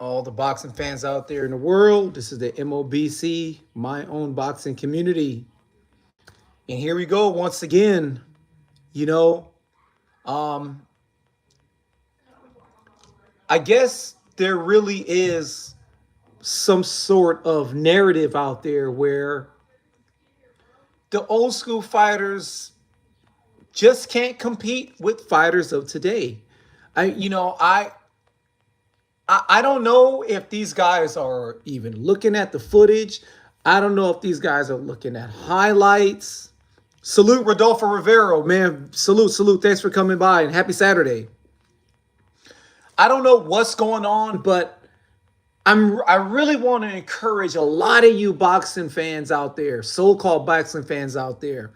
all the boxing fans out there in the world. This is the MOBC, my own boxing community. And here we go once again. You know, um, I guess there really is some sort of narrative out there where the old school fighters just can't compete with fighters of today. I, you know, I I don't know if these guys are even looking at the footage. I don't know if these guys are looking at highlights. Salute Rodolfo Rivero, man. Salute, salute. Thanks for coming by and happy Saturday. I don't know what's going on, but I really want to encourage a lot of you boxing fans out there, so-called boxing fans out there.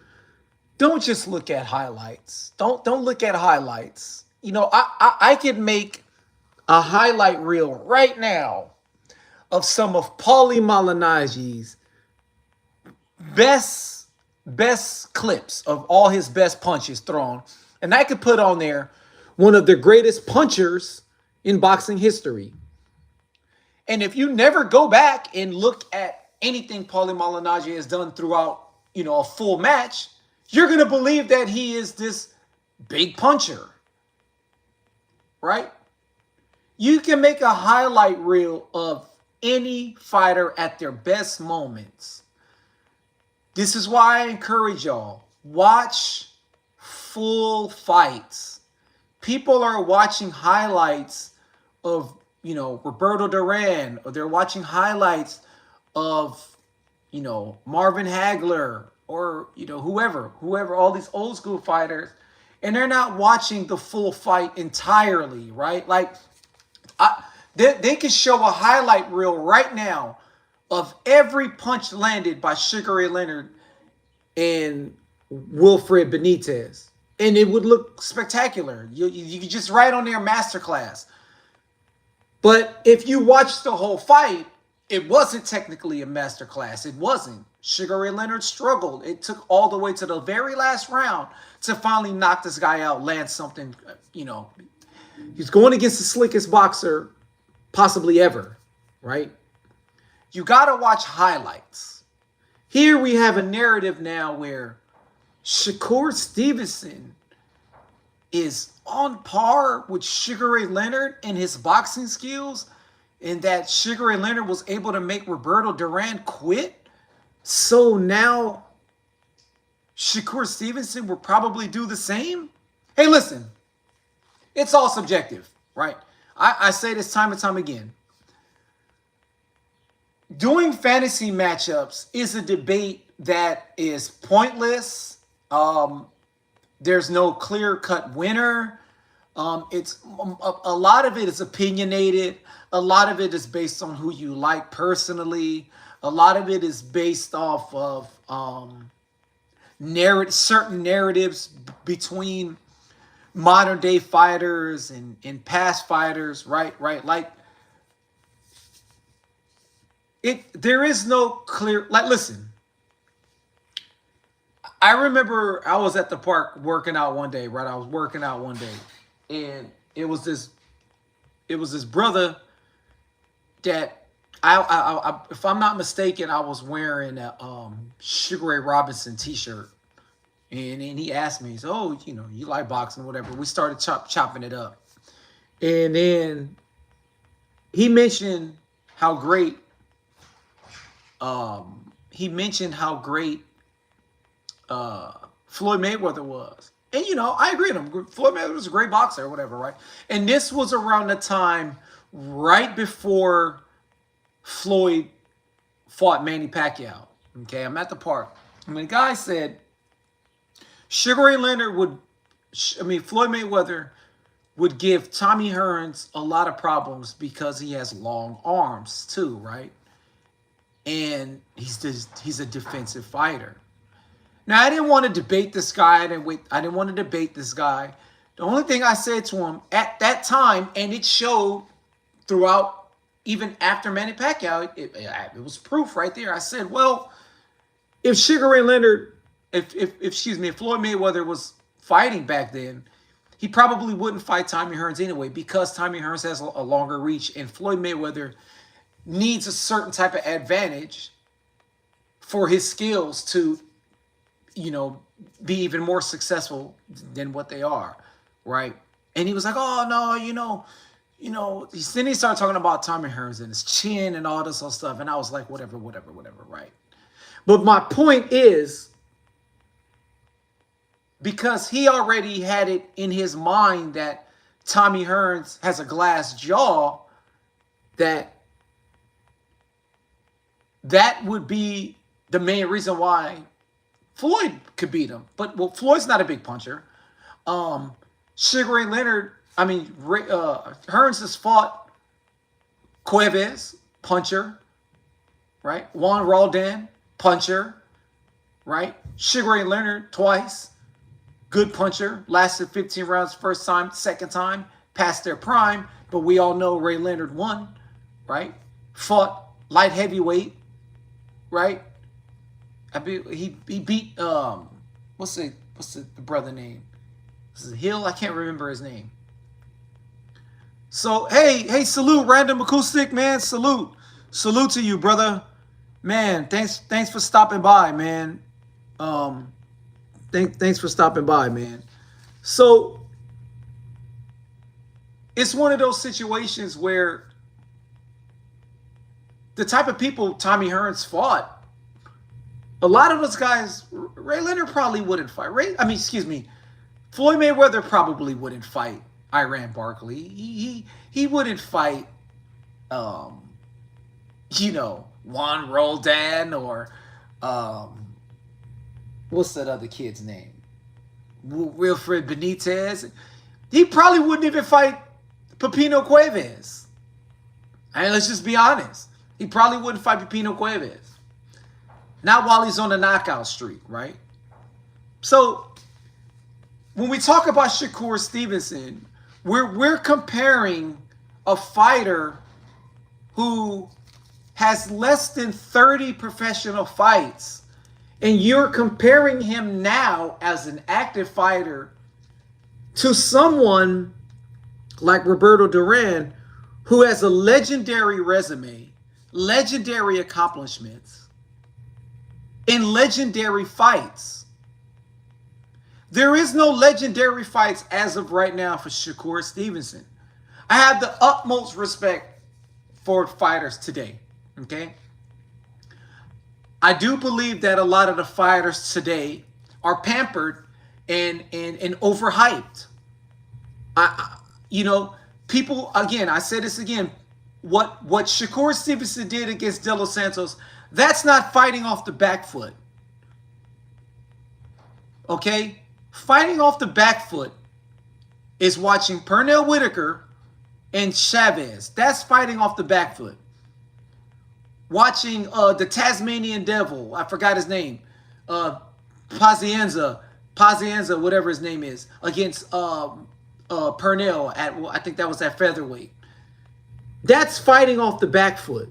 Don't just look at highlights. Don't look at highlights. I could make a highlight reel right now of some of Paulie Malignaggi's best clips of all his best punches thrown, and I could put on there one of the greatest punchers in boxing history. And if you never go back and look at anything Paulie Malignaggi has done throughout, a full match, you're gonna believe that he is this big puncher, right? You can make a highlight reel of any fighter at their best moments. This is why I encourage y'all, watch full fights. People are watching highlights of, Roberto Duran, or they're watching highlights of, Marvin Hagler, or, whoever, all these old school fighters, and they're not watching the full fight entirely, right? Like, they can show a highlight reel right now of every punch landed by Sugar Ray Leonard and Wilfred Benitez, and it would look spectacular. You could just write on there masterclass. But if you watch the whole fight, it wasn't technically a masterclass. It wasn't. Sugar Ray Leonard struggled. It took all the way to the very last round to finally knock this guy out, land something, He's going against the slickest boxer possibly ever, right? You got to watch highlights. Here we have a narrative now where Shakur Steveson is on par with Sugar Ray Leonard in his boxing skills, and that Sugar Ray Leonard was able to make Roberto Duran quit. So now Shakur Steveson will probably do the same. Hey, listen, it's all subjective, right? I say this time and time again. Doing fantasy matchups is a debate that is pointless. There's no clear-cut winner. It's a lot of it is opinionated. A lot of it is based on who you like personally. A lot of it is based off of certain narratives between modern day fighters and past fighters, right? Like, there is no clear, like, listen, I remember I was at the park working out one day, right? I was working out one day, and it was this brother that I if I'm not mistaken, I was wearing a Sugar Ray Robinson t-shirt. And he asked me, so, oh, you like boxing or whatever. We started chopping it up. And then he mentioned how great Floyd Mayweather was. And, I agree with him. Floyd Mayweather was a great boxer or whatever, right? And this was around the time right before Floyd fought Manny Pacquiao. Okay, I'm at the park. And the guy said, Sugar Ray Leonard Floyd Mayweather would give Tommy Hearns a lot of problems because he has long arms too, right? And he's a defensive fighter. Now, I didn't want to debate this guy. I didn't want to debate this guy. The only thing I said to him at that time, and it showed throughout, even after Manny Pacquiao, it was proof right there. I said, well, if Sugar Ray Leonard, if Floyd Mayweather was fighting back then, he probably wouldn't fight Tommy Hearns anyway because Tommy Hearns has a longer reach and Floyd Mayweather needs a certain type of advantage for his skills to, you know, be even more successful than what they are, right? And he was like, "Oh no, Then he started talking about Tommy Hearns and his chin and all this other stuff, and I was like, whatever, right? But my point is, because he already had it in his mind that Tommy Hearns has a glass jaw, that would be the main reason why Floyd could beat him. But well, Floyd's not a big puncher. Sugar Ray Leonard, Hearns has fought Cuevas, puncher, right? Juan Roldan, puncher, right? Sugar Ray Leonard twice, good puncher, lasted 15 rounds first time, second time, past their prime, but we all know Ray Leonard won, right? Fought light heavyweight, right? He beat what's the brother name? This is Hill. I can't remember his name. So hey, salute Random Acoustic, man. Salute to you, brother. Man, thanks for stopping by, man. Thanks for stopping by, man. So it's one of those situations where the type of people Tommy Hearns fought, a lot of those guys, Ray Leonard probably wouldn't fight. Floyd Mayweather probably wouldn't fight Iran Barkley. He wouldn't fight, Juan Roldan or what's that other kid's name? Wilfred Benitez. He probably wouldn't even fight Pepino Cuevas. And let's just be honest. He probably wouldn't fight Pepino Cuevas. Not while he's on a knockout streak, right? So when we talk about Shakur Steveson, we're comparing a fighter who has less than 30 professional fights, and you're comparing him now as an active fighter to someone like Roberto Duran, who has a legendary resume, legendary accomplishments, and legendary fights. There is no legendary fights as of right now for Shakur Steveson. I have the utmost respect for fighters today, okay? I do believe that a lot of the fighters today are pampered and overhyped. People, again, I say this again, what Shakur Steveson did against De Los Santos, that's not fighting off the back foot. Okay? Fighting off the back foot is watching Pernell Whitaker and Chavez. That's fighting off the back foot. Watching the Tasmanian Devil, I forgot his name, Pazienza, whatever his name is, against Pernell at, I think that was at featherweight. That's fighting off the back foot,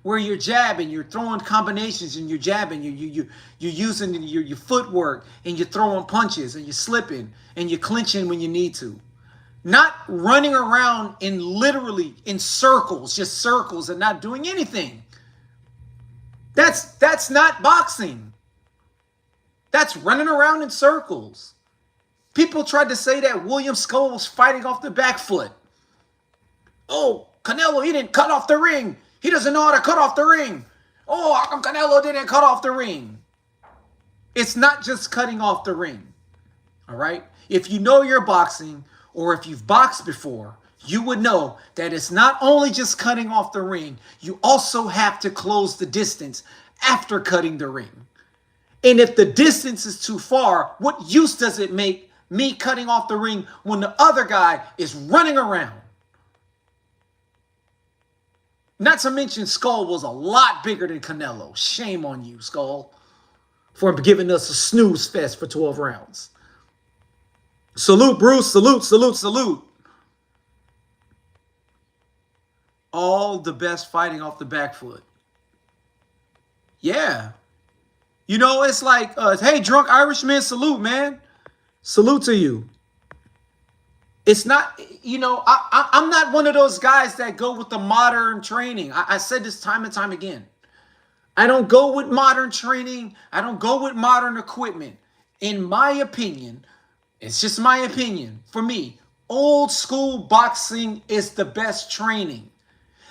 where you're jabbing, you're throwing combinations, and you're jabbing, you're using your footwork, and you're throwing punches, and you're slipping, and you're clinching when you need to. Not running around literally in circles, just circles, and not doing anything. That's not boxing. That's running around in circles. People tried to say that William Skull was fighting off the back foot. Oh, Canelo, he didn't cut off the ring. He doesn't know how to cut off the ring. Oh, how come Canelo didn't cut off the ring? It's not just cutting off the ring. All right? If you know your boxing, or if you've boxed before, you would know that it's not only just cutting off the ring, you also have to close the distance after cutting the ring. And if the distance is too far, what use does it make me cutting off the ring when the other guy is running around? Not to mention, Skull was a lot bigger than Canelo. Shame on you, Skull, for giving us a snooze fest for 12 rounds. Salute, Bruce. Salute. All the best fighting off the back foot. Yeah. It's like, hey, drunk Irishman, salute, man. Salute to you. It's not, I'm not one of those guys that go with the modern training. I said this time and time again. I don't go with modern training. I don't go with modern equipment. In my opinion, it's just my opinion. For me, old school boxing is the best training.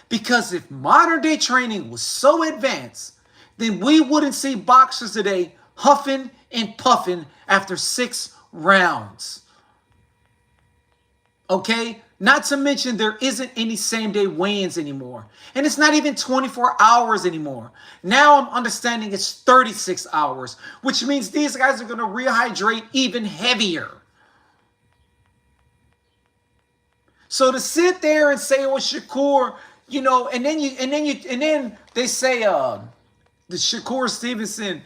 Because if modern day training was so advanced, then we wouldn't see boxers today huffing and puffing after 6 rounds. Okay? Not to mention there isn't any same day weigh-ins anymore. And it's not even 24 hours anymore. Now I'm understanding it's 36 hours, which means these guys are going to rehydrate even heavier. So to sit there and say, "Oh, Shakur," and then they say, the Shakur Steveson,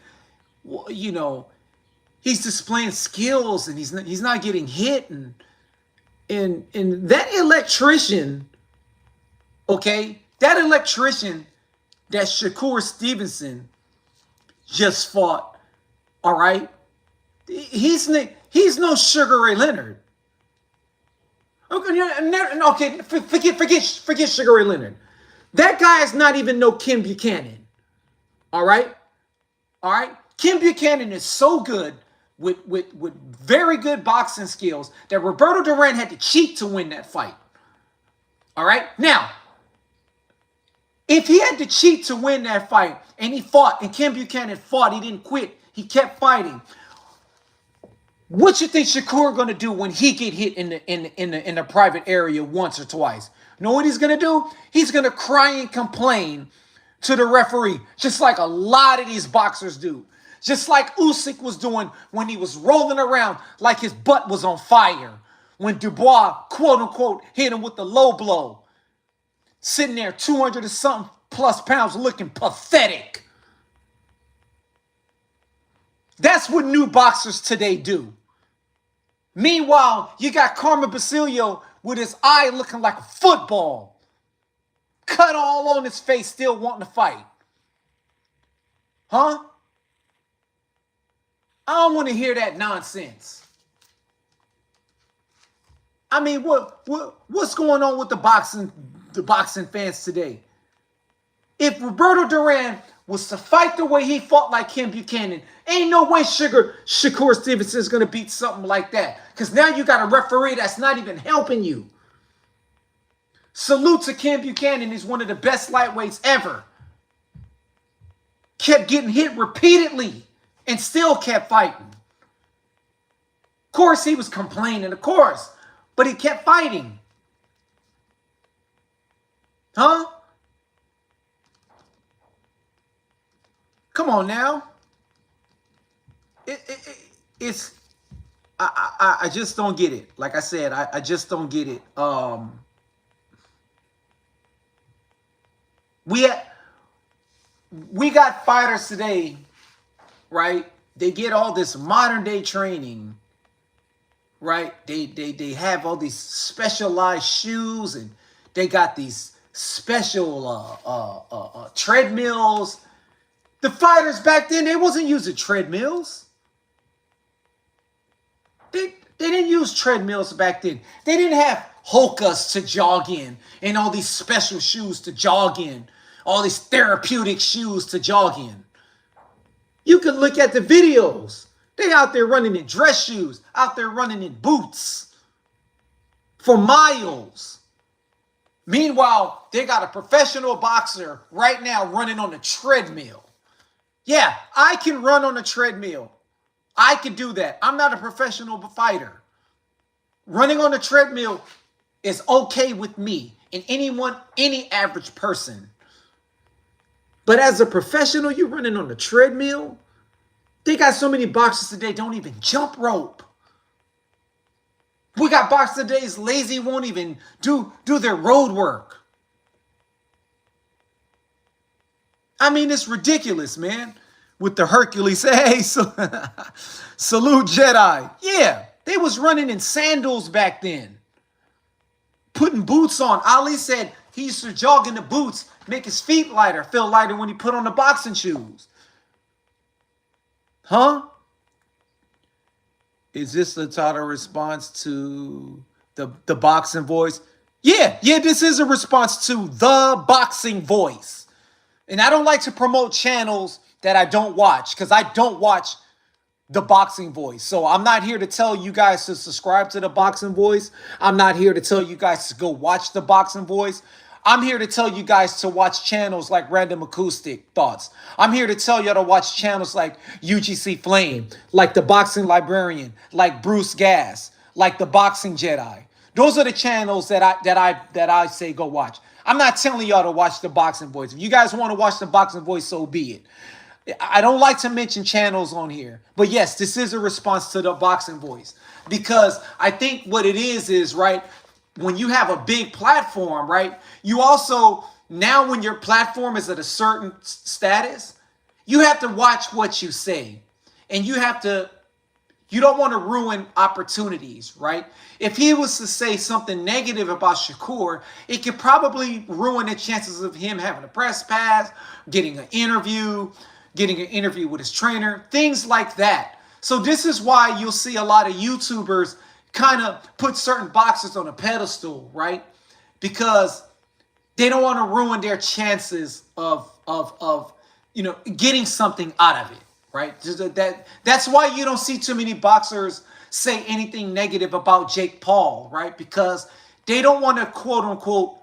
he's displaying skills and he's not getting hit, and that electrician, okay, that electrician that Shakur Steveson just fought, all right, he's no Sugar Ray Leonard. Okay, forget Sugar Ray Leonard. That guy is not even no Kim Buchanan. All right, Kim Buchanan is so good with very good boxing skills that Roberto Duran had to cheat to win that fight. All right, now if he had to cheat to win that fight and he fought and Kim Buchanan fought, he didn't quit, he kept fighting. What you think Shakur gonna do when he get hit in the private area once or twice? You know what he's gonna do? He's gonna cry and complain to the referee, just like a lot of these boxers do. Just like Usyk was doing when he was rolling around like his butt was on fire. When Dubois, quote unquote, hit him with the low blow. Sitting there 200 and something plus pounds looking pathetic. That's what new boxers today do. Meanwhile, you got Carmen Basilio with his eye looking like a football. Cut all on his face, still wanting to fight. Huh? I don't want to hear that nonsense. I mean, what's going on with the boxing fans today? If Roberto Duran was to fight the way he fought like Kim Buchanan, ain't no way Shakur Steveson is going to beat something like that. Because now you got a referee that's not even helping you. Salute to Kim Buchanan. He's one of the best lightweights ever. Kept getting hit repeatedly and still kept fighting. Of course, he was complaining, of course. But he kept fighting. Huh? Come on now. It's I just don't get it. Like I said, I just don't get it. We got fighters today, right? They get all this modern day training, right? They have all these specialized shoes and they got these special treadmills. The fighters back then, they wasn't using treadmills. They didn't use treadmills back then. They didn't have Hokas to jog in and all these special shoes to jog in. All these therapeutic shoes to jog in. You can look at the videos. They out there running in dress shoes, out there running in boots for miles. Meanwhile, they got a professional boxer right now running on a treadmill. Yeah, I can run on a treadmill. I can do that. I'm not a professional fighter. Running on a treadmill is okay with me and any average person. But as a professional, you're running on a treadmill. They got so many boxers today don't even jump rope. We got boxers today lazy, won't even do their road work. I mean, it's ridiculous, man. With the Hercules, hey, salute Jedi. Yeah, they was running in sandals back then. Putting boots on. Ali said he used to jog in the boots, make his feet lighter, feel lighter when he put on the boxing shoes. Huh? Is this the total response to the boxing voice. Yeah, this is a response to the boxing voice. And I don't like to promote channels that I don't watch because I don't watch the boxing voice. So I'm not here to tell you guys to subscribe to the boxing voice. I'm not here to tell you guys to go watch the boxing voice. I'm here to tell you guys to watch channels like Random Acoustic Thoughts. I'm here to tell y'all to watch channels like UGC Flame, like the Boxing Librarian, like Bruce Gas, like the Boxing Jedi. Those are the channels that I say go watch. I'm not telling y'all to watch the boxing voice. If you guys want to watch the boxing voice, so be it. I don't like to mention channels on here, but yes, this is a response to the boxing voice because I think what it is right, when you have a big platform, right, you also, now when your platform is at a certain status, you have to watch what you say and you don't want to ruin opportunities, right? If he was to say something negative about Shakur, it could probably ruin the chances of him having a press pass, getting an interview with his trainer, things like that. So this is why you'll see a lot of YouTubers kind of put certain boxers on a pedestal, right? Because they don't want to ruin their chances of getting something out of it, right? That's why you don't see too many boxers say anything negative about Jake Paul, right? Because they don't want to, quote unquote,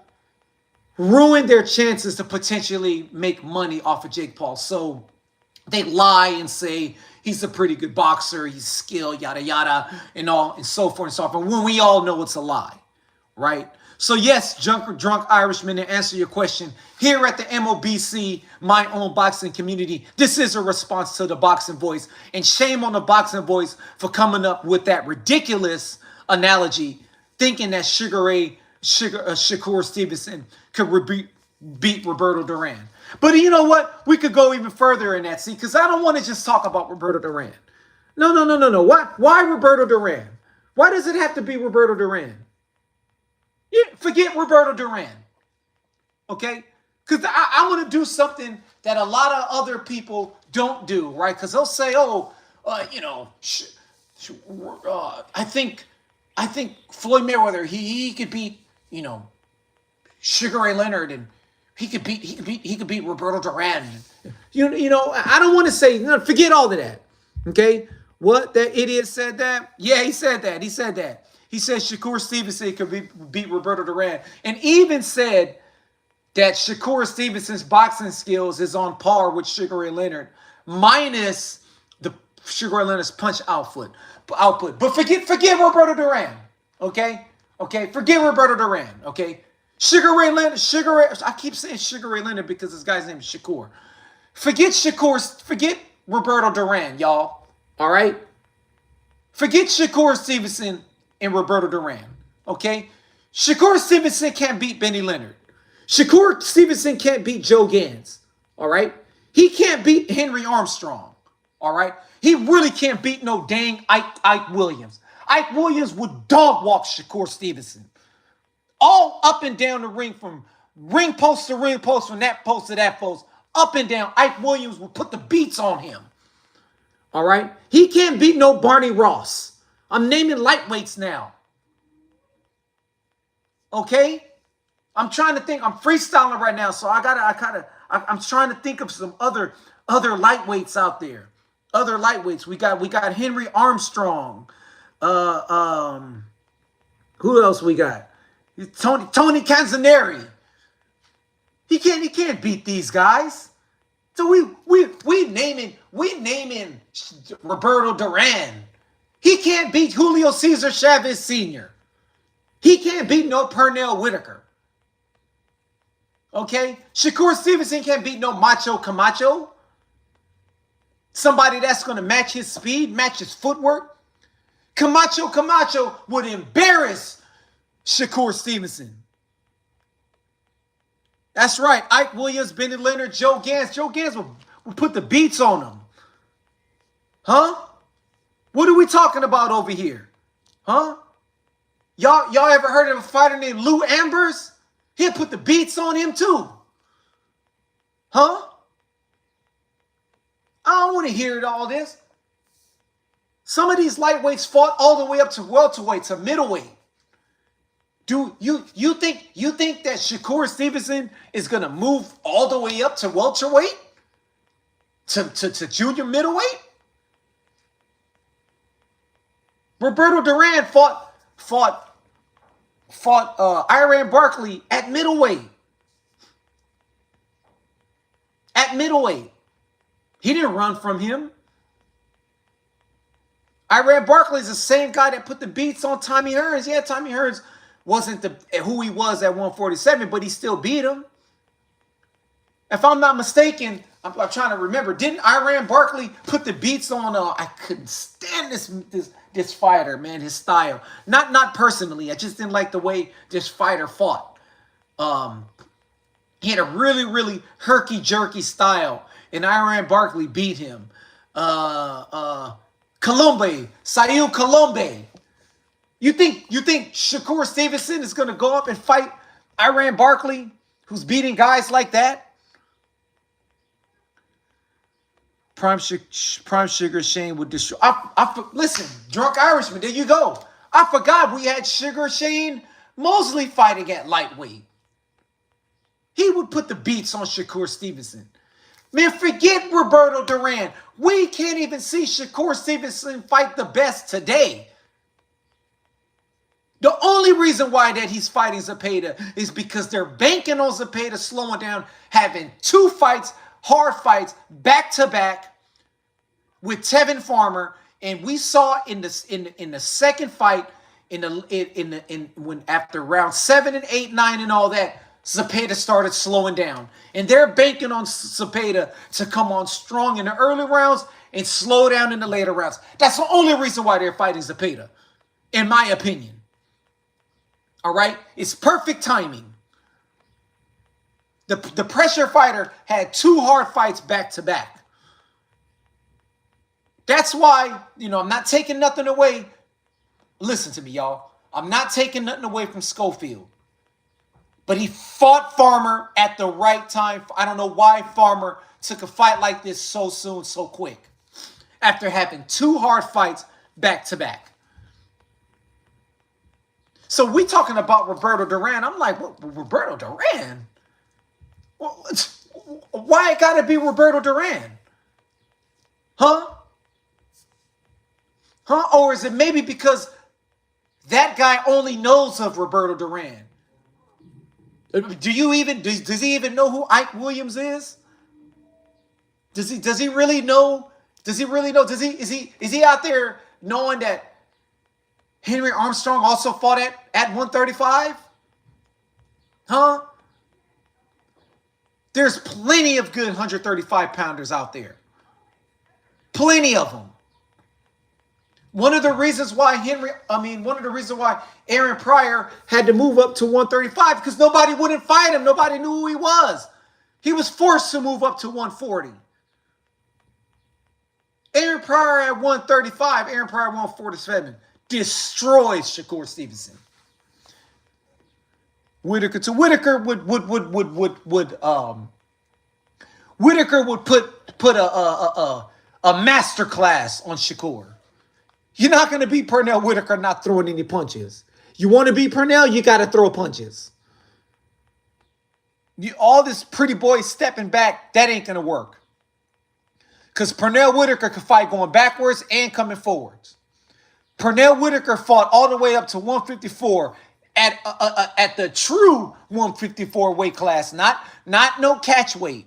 ruin their chances to potentially make money off of Jake Paul. So they lie and say he's a pretty good boxer, he's skilled, yada yada, and all, and so forth and so forth. When we all know it's a lie, right? So yes, drunk Irishman, to answer your question, here at the MOBC, my own boxing community, this is a response to the boxing voice. And shame on the boxing voice for coming up with that ridiculous analogy, thinking that Shakur Steveson could beat Roberto Duran. But you know what? We could go even further in that, see, because I don't want to just talk about Roberto Duran. No. Why Roberto Duran? Why does it have to be Roberto Duran? Yeah, forget Roberto Duran, okay? Because I want to do something that a lot of other people don't do, right? Because they'll say, I think Floyd Mayweather, he could beat, Sugar Ray Leonard, and he could beat Roberto Duran. I don't want to say, forget all of that, okay? What? That idiot said that? Yeah, he said that. He said Shakur Steveson could beat Roberto Duran. And even said that Shakur Stevenson's boxing skills is on par with Sugar Ray Leonard, minus the Sugar Ray Leonard's punch output. But forget Roberto Duran, okay? Okay, forget Roberto Duran, okay? I keep saying Sugar Ray Leonard because this guy's name is Shakur. Forget Roberto Duran, y'all, all right? Forget Shakur Steveson and Roberto Duran, okay? Shakur Steveson can't beat Benny Leonard. Shakur Steveson can't beat Joe Gans, all right? He can't beat Henry Armstrong, all right? He really can't beat no dang Ike Williams. Ike Williams would dog walk Shakur Steveson. All up and down the ring, from ring post to ring post, from that post to that post, up and down. Ike Williams would put the beats on him, all right? He can't beat no Barney Ross. I'm naming lightweights now. Okay? I'm trying to think. I'm freestyling right now, so I'm trying to think of some other lightweights out there. Other lightweights. We got Henry Armstrong. Who else we got? Tony Canzoneri. He can't beat these guys. So we naming Roberto Duran. He can't beat Julio Cesar Chavez Sr. He can't beat no Pernell Whitaker. Okay? Shakur Stevenson can't beat no Macho Camacho. Somebody that's going to match his speed, match his footwork. Camacho would embarrass Shakur Stevenson. That's right. Ike Williams, Benny Leonard, Joe Gans. Joe Gans will put the beats on them. Huh? What are we talking about over here? Huh? Y'all ever heard of a fighter named Lou Ambers? He'll put the beats on him too. Huh? I don't want to hear all this. Some of these lightweights fought all the way up to welterweight, to middleweight. Do you think that Shakur Steveson is gonna move all the way up to welterweight? To junior middleweight? Roberto Duran fought Iran Barkley at middleweight. At middleweight. He didn't run from him. Iran Barkley is the same guy that put the beats on Tommy Hearns. Yeah, Tommy Hearns wasn't who he was at 147, but he still beat him. If I'm not mistaken, I'm trying to remember. Didn't Iran Barkley put the beats on? I couldn't stand this fighter, man. His style, not personally. I just didn't like the way this fighter fought. He had a really herky jerky style, and Iran Barkley beat him. Sail Colombe. You think Shakur Steveson is going to go up and fight Iran Barkley, who's beating guys like that? Prime Sugar Shane would destroy. Listen, Drunk Irishman, there you go. I forgot we had Sugar Shane Mosley fighting at lightweight. He would put the beats on Shakur Steveson. Man, forget Roberto Duran. We can't even see Shakur Steveson fight the best today. The only reason why that he's fighting Zepeda is because they're banking on Zepeda slowing down, having 2 fights, hard fights, back-to-back with Tevin Farmer. And we saw in the second fight, when after round 7 and 8, 9 and all that, Zepeda started slowing down. And they're banking on Zepeda to come on strong in the early rounds and slow down in the later rounds. That's the only reason why they're fighting Zepeda, in my opinion. All right? It's perfect timing. The pressure fighter had 2 hard fights back-to-back. That's why, I'm not taking nothing away. Listen to me, y'all. I'm not taking nothing away from Schofield. But he fought Farmer at the right time. I don't know why Farmer took a fight like this so soon, so quick, after having 2 hard fights back-to-back. So we talking about Roberto Duran. I'm like, what, Roberto Duran? Why it got to be Roberto Duran? Huh? Or is it maybe because that guy only knows of Roberto Duran? Does he even know who Ike Williams is? Does he really know? Is he out there knowing that Henry Armstrong also fought at 135? Huh? There's plenty of good 135 pounders out there. Plenty of them. One of the reasons why Aaron Pryor had to move up to 135 because nobody wouldn't fight him. Nobody knew who he was. He was forced to move up to 140. Aaron Pryor at 135, Aaron Pryor at 147 destroys Shakur Steveson. Whitaker would put a master class on Shakur. You're not going to beat Pernell Whitaker not throwing any punches. You want to beat Pernell, you got to throw punches. All this pretty boy stepping back, that ain't going to work. Because Pernell Whitaker can fight going backwards and coming forwards. Pernell Whitaker fought all the way up to 154 at the true 154 weight class, not no catch weight.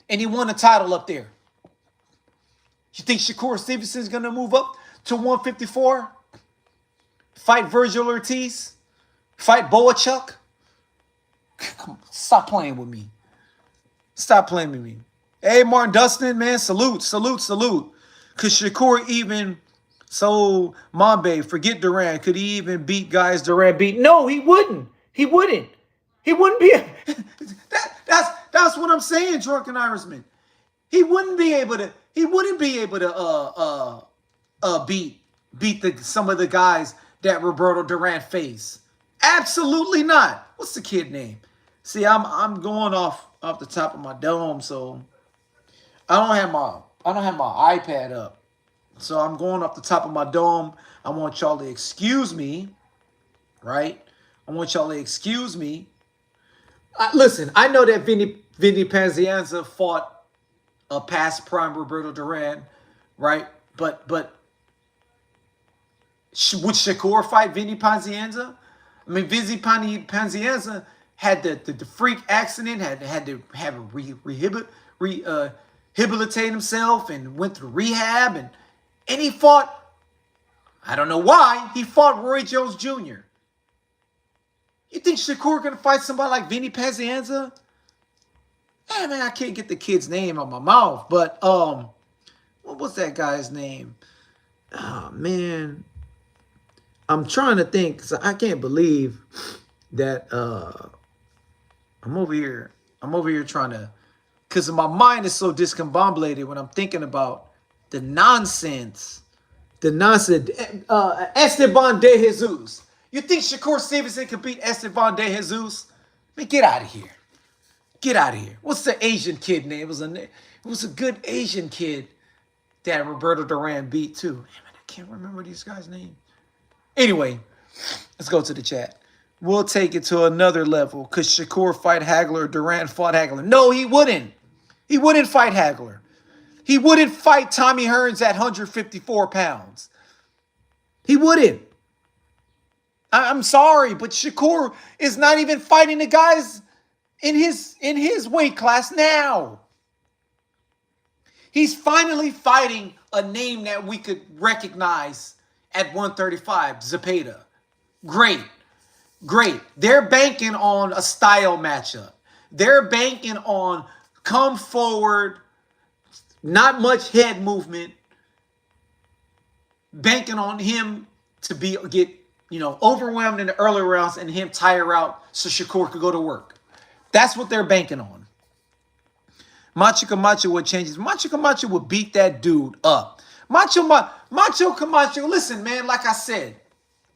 And he won a title up there. You think Shakur Stevenson is going to move up to 154? Fight Virgil Ortiz? Fight Boachuk? Come on, stop playing with me. Stop playing with me. Hey, Martin Dustin, man, salute. Because Shakur even, so Mambe, forget Duran. Could he even beat guys Duran beat? No, he wouldn't. He wouldn't be. That's what I'm saying, Drunken Irishman. He wouldn't be able to beat some of the guys that Roberto Duran faced. Absolutely not. What's the kid name? See, I'm going off the top of my dome, so I don't have my iPad up. So I'm going off the top of my dome. I want y'all to excuse me, right? I want y'all to excuse me. Listen, I know that Vinny Pazienza fought a past prime Roberto Duran, right? But would Shakur fight Vinny Pazienza? I mean, Vinny Pazienza had the freak accident, had to have a rehabilitate himself and went through rehab and he fought. I don't know why he fought Roy Jones Jr. You think Shakur gonna fight somebody like Vinny Pazienza? Man, I can't get the kid's name out my mouth. But what was that guy's name? Oh man, I'm trying to think. Cause I can't believe that I'm over here trying to, because my mind is so discombobulated when I'm thinking about the nonsense. Esteban de Jesus. You think Shakur Steveson could beat Esteban de Jesus? Man, get out of here. Get out of here. What's the Asian kid name? It was a good Asian kid that Roberto Duran beat too. Man, I can't remember these guys' names. Anyway, let's go to the chat. We'll take it to another level. Could Shakur fight Hagler or Duran fought Hagler? No, he wouldn't. He wouldn't fight Hagler. He wouldn't fight Tommy Hearns at 154 pounds. He wouldn't. I'm sorry, but Shakur is not even fighting the guys in his weight class now. He's finally fighting a name that we could recognize at 135, Zepeda. Great. They're banking on a style matchup. They're banking on come forward, not much head movement, banking on him to get overwhelmed in the early rounds and him tire out so Shakur could go to work. That's what they're banking on. Macho Camacho would change his. Macho Camacho would beat that dude up. Macho Camacho, listen, man, like I said,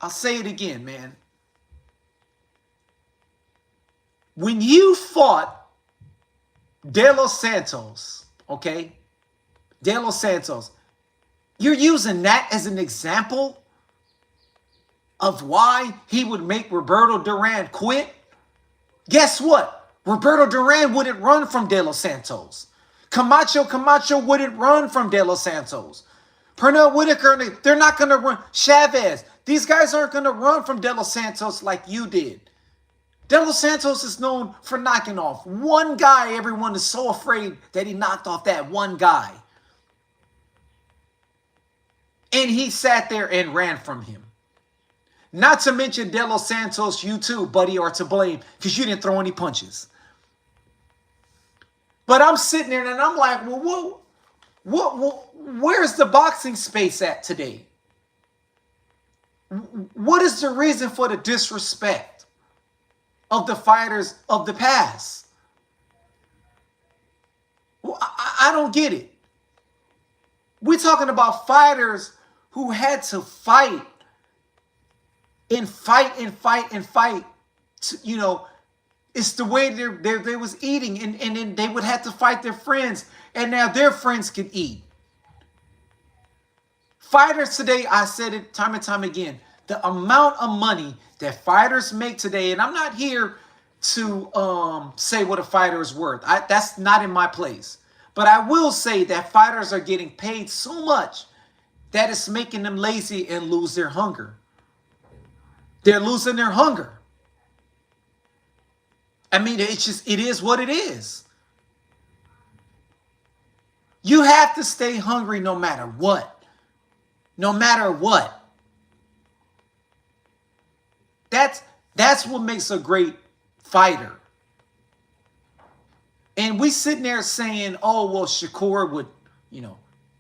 I'll say it again, man. When you fought De Los Santos, okay? De Los Santos, you're using that as an example of why he would make Roberto Duran quit? Guess what? Roberto Duran wouldn't run from De Los Santos. Camacho wouldn't run from De Los Santos. Pernell Whitaker, they're not going to run. Chavez, these guys aren't going to run from De Los Santos like you did. De Los Santos is known for knocking off one guy. Everyone is so afraid that he knocked off that one guy. And he sat there and ran from him. Not to mention De Los Santos, you too, buddy, are to blame because you didn't throw any punches. But I'm sitting there and I'm like, well, where's the boxing space at today? What is the reason for the disrespect of the fighters of the past? Well, I don't get it. We're talking about fighters who had to fight. It's the way they was eating, and then they would have to fight their friends, and now their friends could eat. Fighters today, I said it time and time again, the amount of money that fighters make today, and I'm not here to say what a fighter is worth. That's not in my place. But I will say that fighters are getting paid so much that it's making them lazy and lose their hunger. They're losing their hunger. I mean, it is what it is. You have to stay hungry no matter what. No matter what. That's what makes a great fighter. And we sitting there saying, oh, well, Shakur would,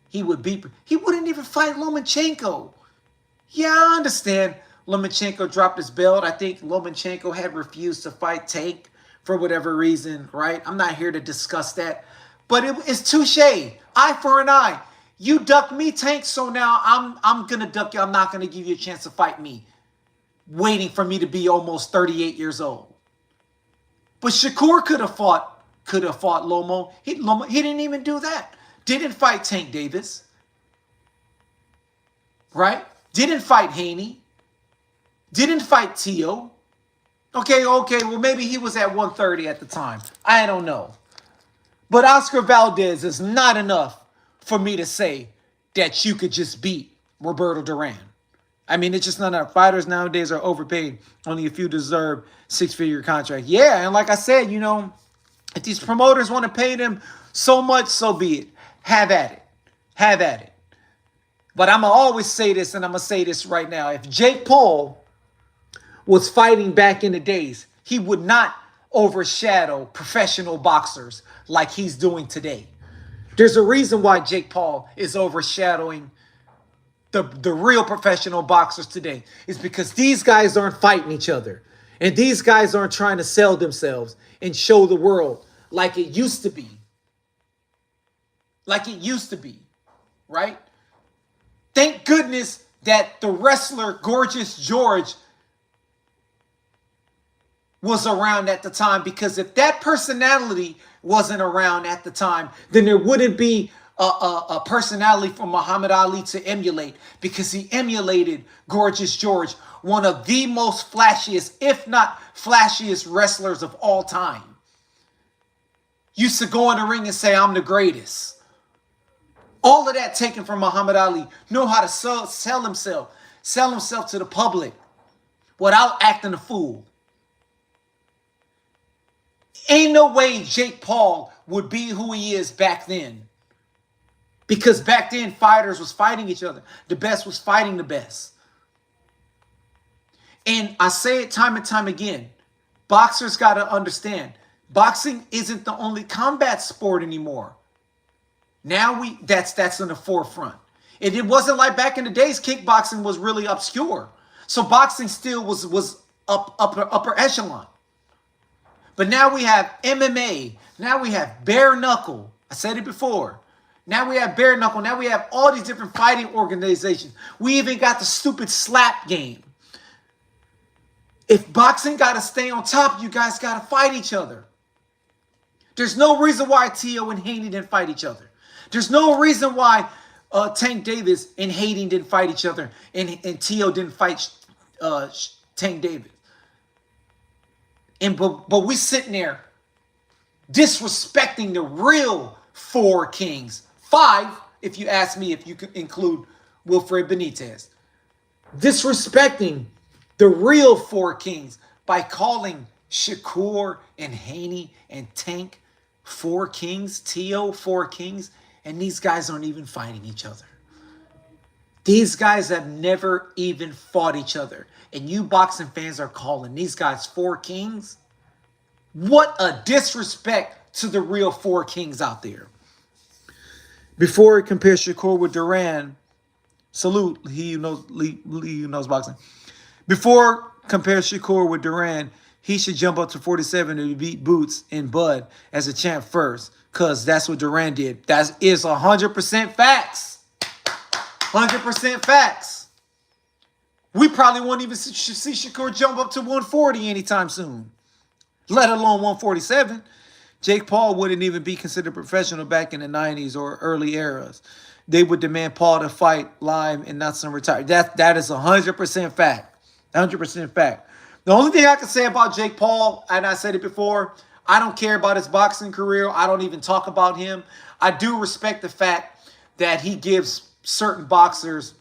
he wouldn't even fight Lomachenko. Yeah, I understand Lomachenko dropped his belt. I think Lomachenko had refused to fight Tank for whatever reason, right? I'm not here to discuss that. But it's touche. Eye for an eye. You ducked me, Tank, so now I'm going to duck you. I'm not going to give you a chance to fight me. Waiting for me to be almost 38 years old. But Shakur could have fought Lomo. He didn't even do that. Didn't fight Tank Davis. Right? Didn't fight Haney. Didn't fight Tio. Okay, well, maybe he was at 130 at the time. I don't know. But Oscar Valdez is not enough for me to say that you could just beat Roberto Duran. I mean, it's just not enough. Fighters nowadays are overpaid. Only a few deserve six-figure contract. Yeah, and like I said, if these promoters want to pay them so much, so be it. Have at it. Have at it. But I'm going to always say this, and I'm going to say this right now. If Jake Paul was fighting back in the days, he would not overshadow professional boxers like he's doing today. There's a reason why Jake Paul is overshadowing the real professional boxers today. It's because these guys aren't fighting each other. And these guys aren't trying to sell themselves and show the world like it used to be. Like it used to be, right? Thank goodness that the wrestler Gorgeous George was around at the time, because if that personality wasn't around at the time, then there wouldn't be a personality for Muhammad Ali to emulate, because he emulated Gorgeous George, one of the most flashiest, if not flashiest wrestlers of all time. Used to go in the ring and say, I'm the greatest. All of that taken from Muhammad Ali. Know how to sell himself to the public without acting a fool. Ain't no way Jake Paul would be who he is back then. Because back then, fighters was fighting each other. The best was fighting the best. And I say it time and time again. Boxers got to understand, boxing isn't the only combat sport anymore. Now that's in the forefront. And it wasn't like back in the days, kickboxing was really obscure. So boxing still was upper echelon. But now we have MMA. Now we have bare knuckle. I said it before. Now we have bare knuckle. Now we have all these different fighting organizations. We even got the stupid slap game. If boxing got to stay on top, you guys got to fight each other. There's no reason why T.O. and Haney didn't fight each other. There's no reason why Tank Davis and Hayden didn't fight each other, and T.O. didn't fight Tank Davis. But we sitting there disrespecting the real four kings. 5, if you ask me, if you could include Wilfred Benitez. Disrespecting the real four kings by calling Shakur and Haney and Tank four kings, T.O. four kings, and these guys aren't even fighting each other. These guys have never even fought each other. And you boxing fans are calling these guys four kings? What a disrespect to the real four kings out there. Before he compares Shakur with Duran, salute, he who knows boxing. Before compares Shakur with Duran, he should jump up to 47 to beat Boots and Bud as a champ first, because that's what Duran did. That is 100% facts. 100% facts. We probably won't even see Shakur jump up to 140 anytime soon, let alone 147. Jake Paul wouldn't even be considered professional back in the 90s or early eras. They would demand Paul to fight live and not some retire. That is 100% fact. 100% fact. The only thing I can say about Jake Paul, and I said it before, I don't care about his boxing career. I don't even talk about him. I do respect the fact that he gives certain boxers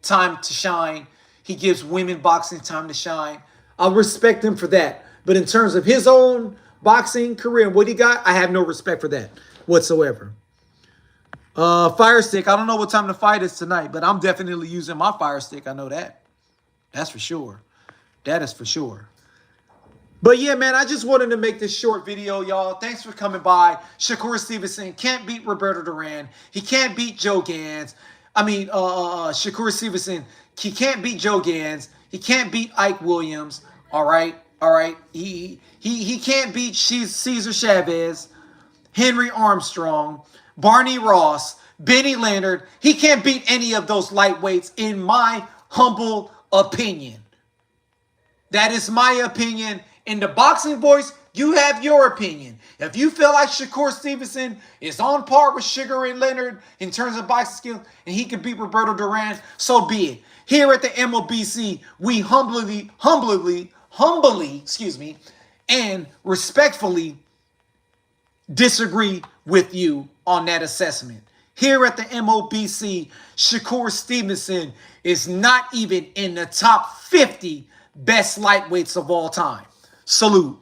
time to shine. He gives women boxing time to shine. I respect him for that. But in terms of his own boxing career and what he got, I have no respect for that whatsoever. Fire stick. I don't know what time the fight is tonight, but I'm definitely using my fire stick. I know that. That's for sure. That is for sure. But yeah, man, I just wanted to make this short video, y'all. Thanks for coming by. Shakur Steveson can't beat Roberto Duran. He can't beat Joe Gans. Shakur Steveson, he can't beat Joe Gans. He can't beat Ike Williams. All right. He can't beat Cesar Chavez, Henry Armstrong, Barney Ross, Benny Leonard. He can't beat any of those lightweights, in my humble opinion. That is my opinion. In the boxing voice, you have your opinion. If you feel like Shakur Steveson is on par with Sugar and Leonard in terms of boxing skills, and he can beat Roberto Duran, so be it. Here at the MLBC, we humbly humbly, excuse me, and respectfully disagree with you on that assessment. Here at the MOBC, Shakur Steveson is not even in the top 50 best lightweights of all time. Salute.